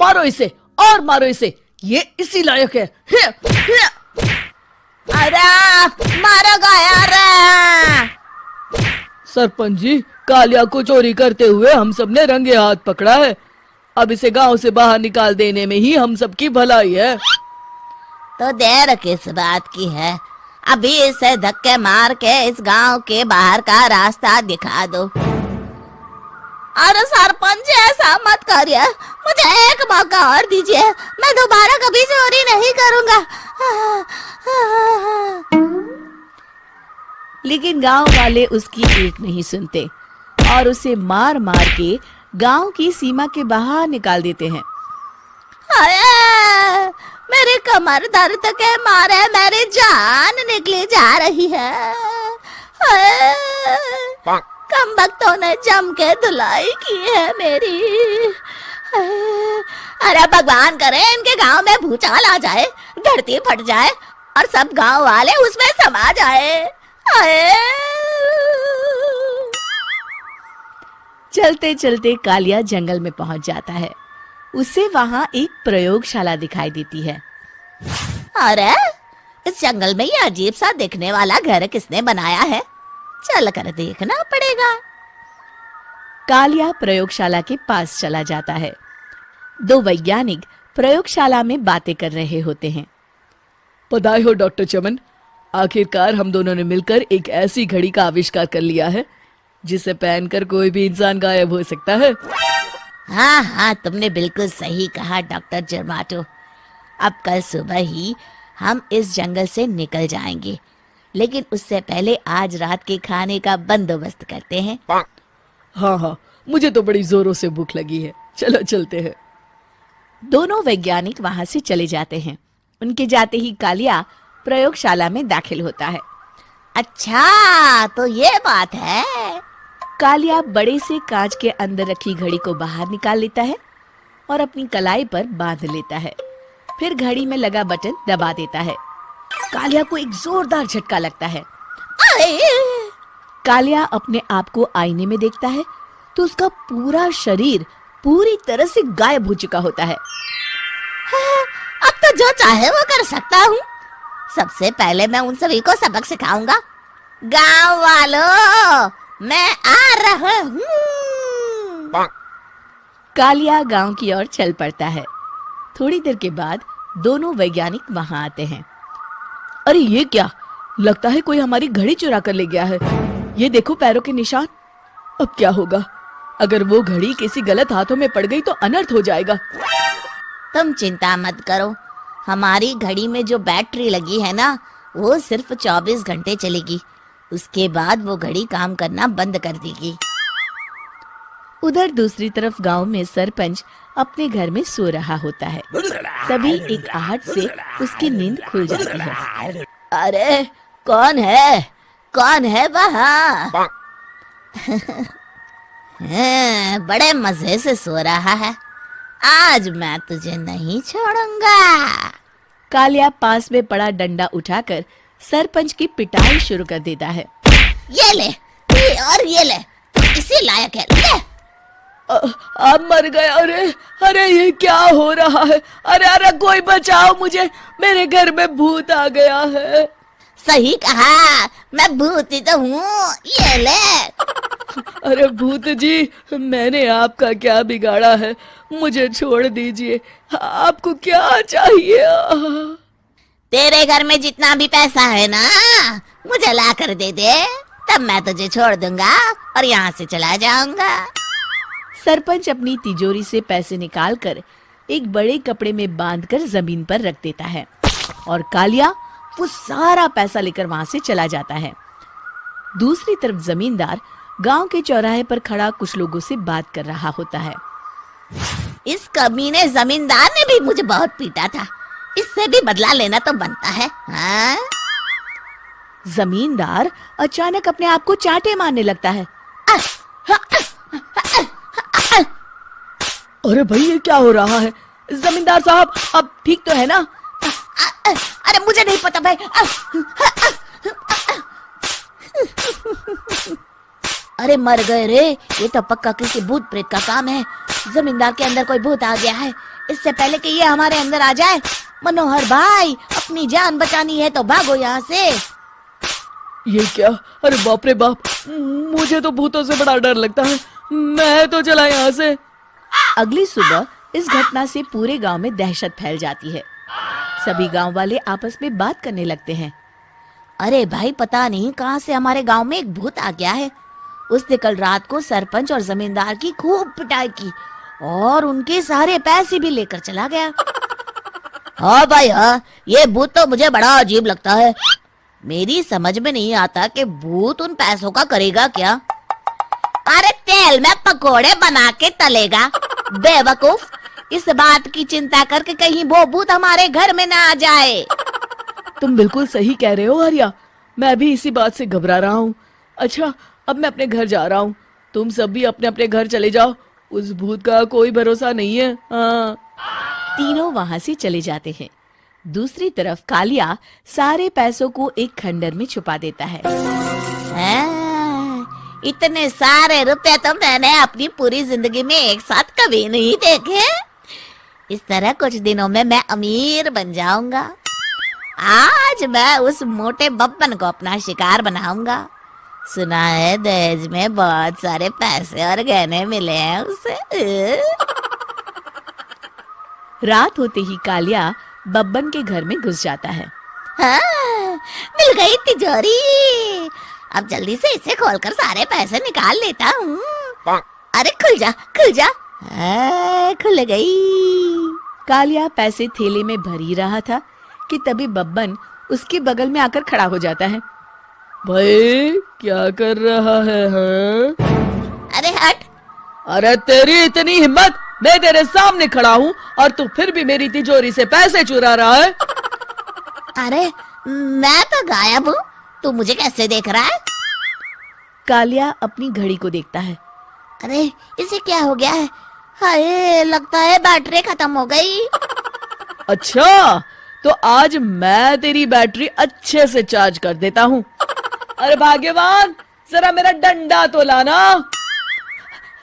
मारो इसे और मारो इसे, ये इसी लायक है। अरे मारो गया रे। सरपंच जी, कालिया को चोरी करते हुए हम सब ने रंगे हाथ पकड़ा है। अब इसे गांव से बाहर निकाल देने में ही हम सबकी भलाई है। तो देर किस बात की है, अभी इसे धक्के मार के इस गांव के बाहर का रास्ता दिखा दो। अरे सरपंच ऐसा मत करिए, मुझे एक मौका और दीजिए, मैं दोबारा कभी चोरी नहीं करूंगा। लेकिन गांव वाले उसकी एक नहीं सुनते और उसे मार मार के गांव की सीमा के बाहर निकाल देते हैं। मेरी कमर दर्द के मारे मेरी जान निकली जा रही है। कमबख्तों ने जम के धुलाई की है मेरी। अरे भगवान करे इनके गांव में भूचाल आ जाए, धरती फट जाए और सब गांव वाले उसमें समा जाए। चलते चलते कालिया जंगल में पहुंच जाता है। उसे वहां एक प्रयोगशाला दिखाई देती है। अरे इस जंगल में ये अजीब सा दिखने वाला घर किसने बनाया है, चल कर देखना पड़ेगा। कालिया प्रयोगशाला के पास चला जाता है। दो वैज्ञानिक प्रयोगशाला में बातें कर रहे होते हैं। बधाई हो डॉक्टर चमन, आखिरकार हम दोनों ने मिलकर एक ऐसी घड़ी का आविष्कार कर लिया है जिसे पहनकर कोई भी इंसान गायब हो सकता है। हाँ हाँ, तुमने बिल्कुल सही कहा डॉक्टर जर्माटो। अब कल सुबह ही हम इस जंगल से निकल जाएंगे, लेकिन उससे पहले आज रात के खाने का बंदोबस्त करते हैं। हाँ हाँ, मुझे तो बड़ी जोरों से भूख लगी है, चलो चलते हैं। दोनों वैज्ञानिक वहां से चले जाते हैं। उनके जाते ही कालिया प्रयोगशाला में दाखिल होता है। अच्छा तो ये बात है। कालिया बड़े से कांच के अंदर रखी घड़ी को बाहर निकाल लेता है और अपनी कलाई पर बांध लेता है। फिर घड़ी में लगा बटन दबा देता है। कालिया को एक जोरदार झटका लगता है। कालिया अपने आप को आईने में देखता है तो उसका पूरा शरीर पूरी तरह से गायब हो चुका होता है। अब तो जो चाहे वो कर सकता हूँ। सबसे पहले मैं उन सभी को सबक सिखाऊंगा। गांव वालों, मैं आ रहा हूँ। कालिया गांव की ओर चल पड़ता है। थोड़ी देर के बाद दोनों वैज्ञानिक वहां आते हैं। अरे ये क्या, लगता है कोई हमारी घड़ी चुरा कर ले गया है। ये देखो पैरों के निशान। अब क्या होगा, अगर वो घड़ी किसी गलत हाथों में पड़ गई तो अनर्थ हो जाएगा। तुम चिंता मत करो, हमारी घड़ी में जो बैटरी लगी है ना, वो सिर्फ 24 घंटे चलेगी। उसके बाद वो घड़ी काम करना बंद कर देगी। उधर दूसरी तरफ गांव में सरपंच अपने घर में सो रहा होता है। तभी एक आहट से उसकी नींद खुल जाती है। अरे कौन है वहाँ? बड़े मजे से सो रहा है, आज मैं तुझे नहीं छोड़ूंगा। कालिया पास में पड़ा डंडा उठाकर सरपंच की पिटाई शुरू कर देता है। ये ले, ये ले, इसी लायक है, ले। अब मर गया। अरे ये क्या हो रहा है? अरे कोई बचाओ मुझे, मेरे घर में भूत आ गया है। सही कहा, मैं भूत ही तो हूँ, ये ले। अरे भूत जी, मैंने आपका क्या बिगाड़ा है, मुझे छोड़ दीजिए। आपको क्या चाहिए? तेरे घर में जितना भी पैसा है ना, मुझे ला कर दे दे, तब मैं तुझे छोड़ दूंगा और यहाँ से चला जाऊंगा। सरपंच अपनी तिजोरी से पैसे निकालकर एक बड़े कपड़े में बांधकर जमीन पर रख देता है और कालिया वो सारा पैसा लेकर वहां से चला जाता है। दूसरी तरफ जमींदार गांव के चौराहे पर खड़ा कुछ लोगों से बात कर रहा होता है। इस कमीने जमींदार ने भी मुझे बहुत पीटा था, इससे भी बदला लेना तो बनता है। हाँ? जमींदार अचानक अपने आप को चांटे मारने लगता है। अरे भाई ये क्या हो रहा है? जमींदार साहब अब ठीक तो है ना? अरे मुझे नहीं पता भाई। अरे मर गए रे, ये तो पक्का किसी भूत प्रेत का काम है। जमींदार के अंदर कोई भूत आ गया है। इससे पहले कि ये हमारे अंदर आ जाए, मनोहर भाई अपनी जान बचानी है तो भागो यहाँ से। ये क्या? अरे बाप रे बाप, मुझे तो भूतों से बड़ा डर लगता है। मैं तो चला यहाँ से। अगली सुबह इस घटना से पूरे गांव में दहशत फैल जाती है। सभी गांव वाले आपस में बात करने लगते हैं। अरे भाई, पता नहीं कहाँ से हमारे गांव में एक भूत आ गया है। उसने कल रात को सरपंच और जमींदार की खूब पिटाई की और उनके सारे पैसे भी लेकर चला गया। हाँ भाई हाँ, ये भूत तो मुझे बड़ा अजीब लगता है। मेरी समझ में नहीं आता कि भूत उन पैसों का करेगा क्या। अरे तेल में पकोड़े बना के तलेगा, बेवकूफ। इस बात की चिंता करके कहीं वो भूत हमारे घर में ना आ जाए। तुम बिल्कुल सही कह रहे हो आर्या, मैं भी इसी बात से घबरा रहा हूँ। अच्छा, अब मैं अपने घर जा रहा हूँ। तुम सब भी अपने अपने घर चले जाओ, उस भूत का कोई भरोसा नहीं है। हाँ। तीनों वहां से चले जाते हैं। दूसरी तरफ कालिया सारे पैसों को एक खंडर में छुपा देता है। इतने सारे रुपए तो मैंने अपनी पूरी जिंदगी में एक साथ कभी नहीं देखे। इस तरह कुछ दिनों में मैं अमीर बन जाऊंगा। आज मैं उस मोटे बब्बन को अपना शिकार बनाऊंगा। सुना है दहेज में बहुत सारे पैसे और गहने मिले हैं उसे। रात होते ही कालिया बब्बन के घर में घुस जाता है। हाँ, मिल गई तिजोरी। अब जल्दी से इसे खोलकर सारे पैसे निकाल लेता हूँ। अरे खुल जा, खुल जा। खुल गई। कालिया पैसे थैले में भर ही रहा था कि तभी बब्बन उसके बगल में आकर खड़ा हो जाता है। भाई क्या कर रहा है? हाँ? अरे हट। अरे तेरी इतनी हिम्मत, मैं तेरे सामने खड़ा हूँ और तू फिर भी मेरी तिजोरी से पैसे चुरा रहा है। अरे मैं तो गायब हूँ, तू मुझे कैसे देख रहा है? कालिया अपनी घड़ी को देखता है। अरे इसे क्या हो गया है? हाय, लगता है बैटरी खत्म हो गई। अच्छा, तो आज मैं तेरी बैटरी अच्छे से चार्ज कर देता हूँ। अरे भाग्यवान, जरा मेरा डंडा तो लाना।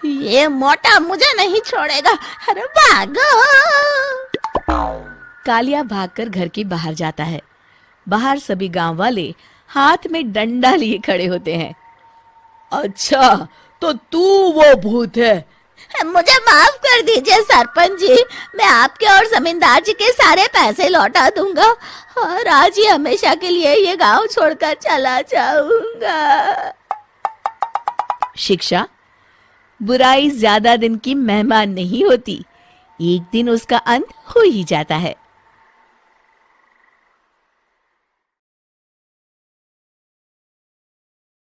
ये मोटा मुझे नहीं छोड़ेगा। अरे भागो। कालिया भागकर घर के बाहर जाता है। बाहर सभी गांव वाले हाथ में डंडा लिए खड़े होते हैं। अच्छा, तो तू वो भूत है? मुझे माफ कर दीजिए सरपंच जी, मैं आपके और जमींदार जी के सारे पैसे लौटा दूंगा और आज ही हमेशा के लिए ये गांव छोड़कर चला जाऊंगा। शिक्षा: बुराई ज्यादा दिन की मेहमान नहीं होती, एक दिन उसका अंत हो ही जाता है।